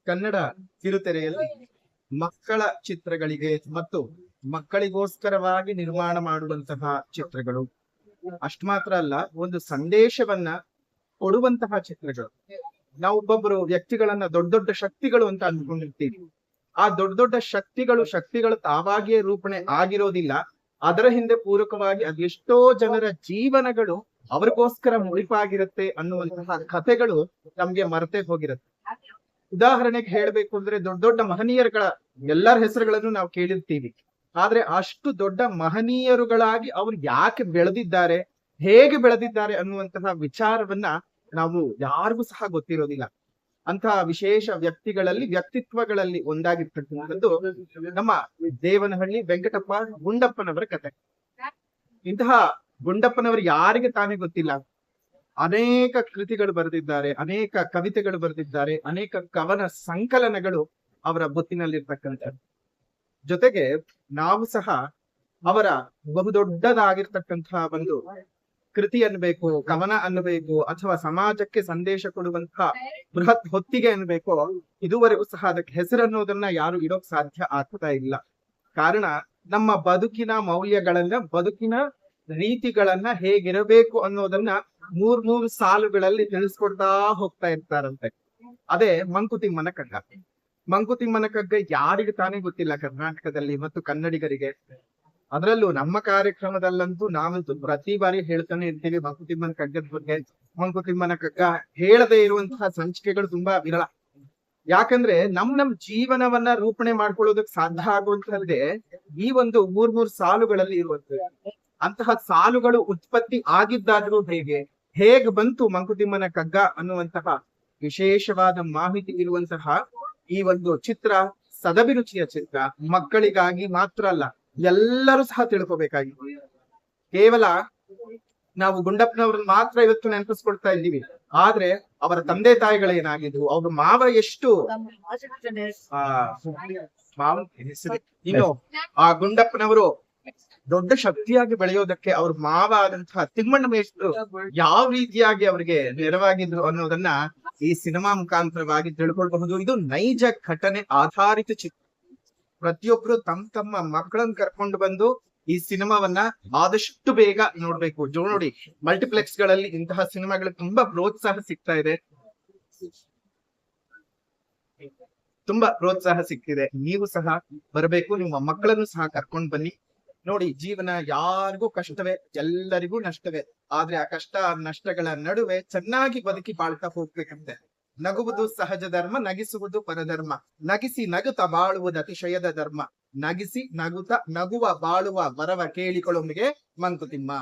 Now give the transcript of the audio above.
ಕನ್ನಡ ಕಿರುತೆರೆಯಲ್ಲಿ ಮಕ್ಕಳ ಚಿತ್ರಗಳಿಗೆ ಮತ್ತು ಮಕ್ಕಳಿಗೋಸ್ಕರವಾಗಿ ನಿರ್ಮಾಣ ಮಾಡುವಂತಹ ಚಿತ್ರಗಳು ಅಷ್ಟು ಮಾತ್ರ ಅಲ್ಲ, ಒಂದು ಸಂದೇಶವನ್ನ ಕೊಡುವಂತಹ ಚಿತ್ರಗಳು. ನಾವು ಒಬ್ಬೊಬ್ಬರು ವ್ಯಕ್ತಿಗಳನ್ನ ದೊಡ್ಡ ದೊಡ್ಡ ಶಕ್ತಿಗಳು ಅಂತ ಅಂದ್ಕೊಂಡಿರ್ತೀವಿ. ಆ ದೊಡ್ಡ ದೊಡ್ಡ ಶಕ್ತಿಗಳು ತಾವಾಗಿಯೇ ರೂಪಣೆ ಆಗಿರೋದಿಲ್ಲ. ಅದರ ಹಿಂದೆ ಪೂರಕವಾಗಿ ಅದೆಷ್ಟೋ ಜನರ ಜೀವನಗಳು ಅವ್ರಿಗೋಸ್ಕರ ಮುಡಿಪಾಗಿರುತ್ತೆ ಅನ್ನುವಂತಹ ಕಥೆಗಳು ನಮ್ಗೆ ಮರೆತೇ ಹೋಗಿರುತ್ತೆ. ಉದಾಹರಣೆಗೆ ಹೇಳ್ಬೇಕು ಅಂದ್ರೆ ದೊಡ್ಡ ದೊಡ್ಡ ಮಹನೀಯರುಗಳ ಎಲ್ಲರ ಹೆಸರುಗಳನ್ನು ನಾವು ಕೇಳಿರ್ತೀವಿ. ಆದ್ರೆ ಅಷ್ಟು ದೊಡ್ಡ ಮಹನೀಯರುಗಳಾಗಿ ಅವ್ರು ಯಾಕೆ ಬೆಳೆದಿದ್ದಾರೆ, ಹೇಗೆ ಬೆಳೆದಿದ್ದಾರೆ ಅನ್ನುವಂತಹ ವಿಚಾರವನ್ನ ನಾವು ಯಾರಿಗೂ ಸಹ ಗೊತ್ತಿರೋದಿಲ್ಲ. ಅಂತಹ ವಿಶೇಷ ವ್ಯಕ್ತಿತ್ವಗಳಲ್ಲಿ ಒಂದಾಗಿರ್ತಕ್ಕಂಥದ್ದು ನಮ್ಮ ದೇವನಹಳ್ಳಿ ವೆಂಕಟಪ್ಪ ಗುಂಡಪ್ಪನವರ ಕಥೆ. ಇಂತಹ ಗುಂಡಪ್ಪನವರು ಯಾರಿಗೆ ತಾನೇ ಗೊತ್ತಿಲ್ಲ. ಅನೇಕ ಕೃತಿಗಳು ಬರೆದಿದ್ದಾರೆ, ಅನೇಕ ಕವಿತೆಗಳು ಬರೆದಿದ್ದಾರೆ, ಅನೇಕ ಕವನ ಸಂಕಲನಗಳು ಅವರ ಬುತ್ತಿನಲ್ಲಿರ್ತಕ್ಕಂಥದ್ದು. ಜೊತೆಗೆ ನಾವು ಸಹ ಅವರ ಬಹುದೊಡ್ಡದಾಗಿರ್ತಕ್ಕಂತಹ ಒಂದು ಕೃತಿ ಅನ್ಬೇಕು, ಕವನ ಅನ್ಬೇಕು, ಅಥವಾ ಸಮಾಜಕ್ಕೆ ಸಂದೇಶ ಕೊಡುವಂತಹ ಬೃಹತ್ ಹೊತ್ತಿಗೆ ಅನ್ಬೇಕು, ಇದುವರೆಗೂ ಸಹ ಅದಕ್ಕೆ ಹೆಸರನ್ನೋದನ್ನ ಯಾರು ಇಡೋಕ್ ಸಾಧ್ಯ ಆಗ್ತಾ ಇಲ್ಲ. ಕಾರಣ ನಮ್ಮ ಬದುಕಿನ ಮೌಲ್ಯಗಳನ್ನ, ಬದುಕಿನ ರೀತಿಗಳನ್ನ ಹೇಗಿರಬೇಕು ಅನ್ನೋದನ್ನ ಮೂರ್ ಸಾಲುಗಳಲ್ಲಿ ತಿಳಿಸ್ಕೊಡ್ತಾ ಹೋಗ್ತಾ ಇರ್ತಾರಂತೆ. ಅದೇ ಮಂಕುತಿಮ್ಮನ ಕಗ್ಗ. ಮಂಕುತಿಮ್ಮನ ಕಗ್ಗ ಯಾರಿಗೆ ತಾನೇ ಗೊತ್ತಿಲ್ಲ ಕರ್ನಾಟಕದಲ್ಲಿ ಮತ್ತು ಕನ್ನಡಿಗರಿಗೆ. ಅದರಲ್ಲೂ ನಮ್ಮ ಕಾರ್ಯಕ್ರಮದಲ್ಲಂತೂ ನಾವು ಪ್ರತಿ ಬಾರಿ ಹೇಳ್ತಾನೆ ಇರ್ತೀವಿ ಮಂಕುತಿಮ್ಮನ ಕಗ್ಗದ ಬಗ್ಗೆ. ಮಂಕುತಿಮ್ಮನ ಕಗ್ಗ ಹೇಳದೇ ಇರುವಂತಹ ಸಂಚಿಕೆಗಳು ತುಂಬಾ ವಿರಳ. ಯಾಕಂದ್ರೆ ನಮ್ ಜೀವನವನ್ನ ರೂಪಣೆ ಮಾಡ್ಕೊಳ್ಳೋದಕ್ಕೆ ಸಾಧ್ಯ ಆಗುವಂತಹದ್ದೇ ಈ ಒಂದು ಮೂರ್ ಸಾಲುಗಳಲ್ಲಿ ಇರುವಂತದ್ದು. ಅಂತಹ ಸಾಲುಗಳು ಉತ್ಪತ್ತಿ ಆಗಿದ್ದಾದ್ರೂ ಹೇಗೆ ಬಂತು ಮಂಕುತಿಮ್ಮನ ಕಗ್ಗ ಅನ್ನುವಂತಹ ವಿಶೇಷವಾದ ಮಾಹಿತಿ ಇರುವಂತಹ ಈ ಒಂದು ಚಿತ್ರ ಸದಭಿರುಚಿಯ ಚಿತ್ರ. ಮಕ್ಕಳಿಗಾಗಿ ಮಾತ್ರ ಅಲ್ಲ, ಎಲ್ಲರೂ ಸಹ ತಿಳ್ಕೊಬೇಕಾಗಿತ್ತು. ಕೇವಲ ನಾವು ಗುಂಡಪ್ಪನವ್ರನ್ನ ಮಾತ್ರ ಇವತ್ತು ನೆನಪಿಸ್ಕೊಳ್ತಾ ಇದ್ದೀವಿ. ಆದ್ರೆ ಅವರ ತಂದೆ ತಾಯಿಗಳೇನಾಗಿದ್ವು, ಅವ್ರ ಮಾವ ಎಷ್ಟು ಇನ್ನು ಆ ಗುಂಡಪ್ಪನವರು ದೊಡ್ಡ ಶಕ್ತಿಯಾಗಿ ಬೆಳೆಯೋದಕ್ಕೆ ಅವ್ರ ಮಾವ ಆದಂತಹ ತಿಮ್ಮಣ್ಣ ಮೇಷ್ಟ್ರು ಯಾವ ರೀತಿಯಾಗಿ ಅವ್ರಿಗೆ ನೆರವಾಗಿದ್ರು ಅನ್ನೋದನ್ನ ಈ ಸಿನಿಮಾ ಮುಖಾಂತರವಾಗಿ ತಿಳ್ಕೊಳ್ಬಹುದು. ಇದು ನೈಜ ಘಟನೆ ಆಧಾರಿತ ಚಿತ್ರ. ಪ್ರತಿಯೊಬ್ರು ತಮ್ಮ ಮಕ್ಕಳನ್ನ ಕರ್ಕೊಂಡು ಬಂದು ಈ ಸಿನಿಮಾವನ್ನ ಆದಷ್ಟು ಬೇಗ ನೋಡ್ಬೇಕು. ನೋಡಿ, ಮಲ್ಟಿಪ್ಲೆಕ್ಸ್ ಗಳಲ್ಲಿ ಇಂತಹ ಸಿನಿಮಾಗಳಿಗೆ ತುಂಬಾ ಪ್ರೋತ್ಸಾಹ ಸಿಗ್ತಾ ಇದೆ, ತುಂಬಾ ಪ್ರೋತ್ಸಾಹ ಸಿಗ್ತಿದೆ. ನೀವು ಸಹ ಬರಬೇಕು, ನಿಮ್ಮ ಮಕ್ಕಳನ್ನು ಸಹ ಕರ್ಕೊಂಡು ಬನ್ನಿ. ನೋಡಿ, ಜೀವನ ಯಾರಿಗೂ ಕಷ್ಟವೇ, ಎಲ್ಲರಿಗೂ ನಷ್ಟವೇ. ಆದ್ರೆ ಆ ಕಷ್ಟ ನಷ್ಟಗಳ ನಡುವೆ ಚೆನ್ನಾಗಿ ಬದುಕಿ ಬಾಳ್ತಾ ಹೋಗ್ಬೇಕಂತೆ. ನಗುವುದು ಸಹಜ ಧರ್ಮ, ನಗಿಸುವುದು ಪರಧರ್ಮ. ನಗಿಸಿ ನಗುತ್ತ ಬಾಳುವುದು ಅತಿಶಯದ ಧರ್ಮ. ನಗಿಸಿ ನಗುತ್ತ ನಗುವ ಬಾಳುವ ವರವ ಕೇಳಿಕೊಳ್ಳೊಮ್ಮಿಗೆ ಮಂಕುತಿಮ್ಮ.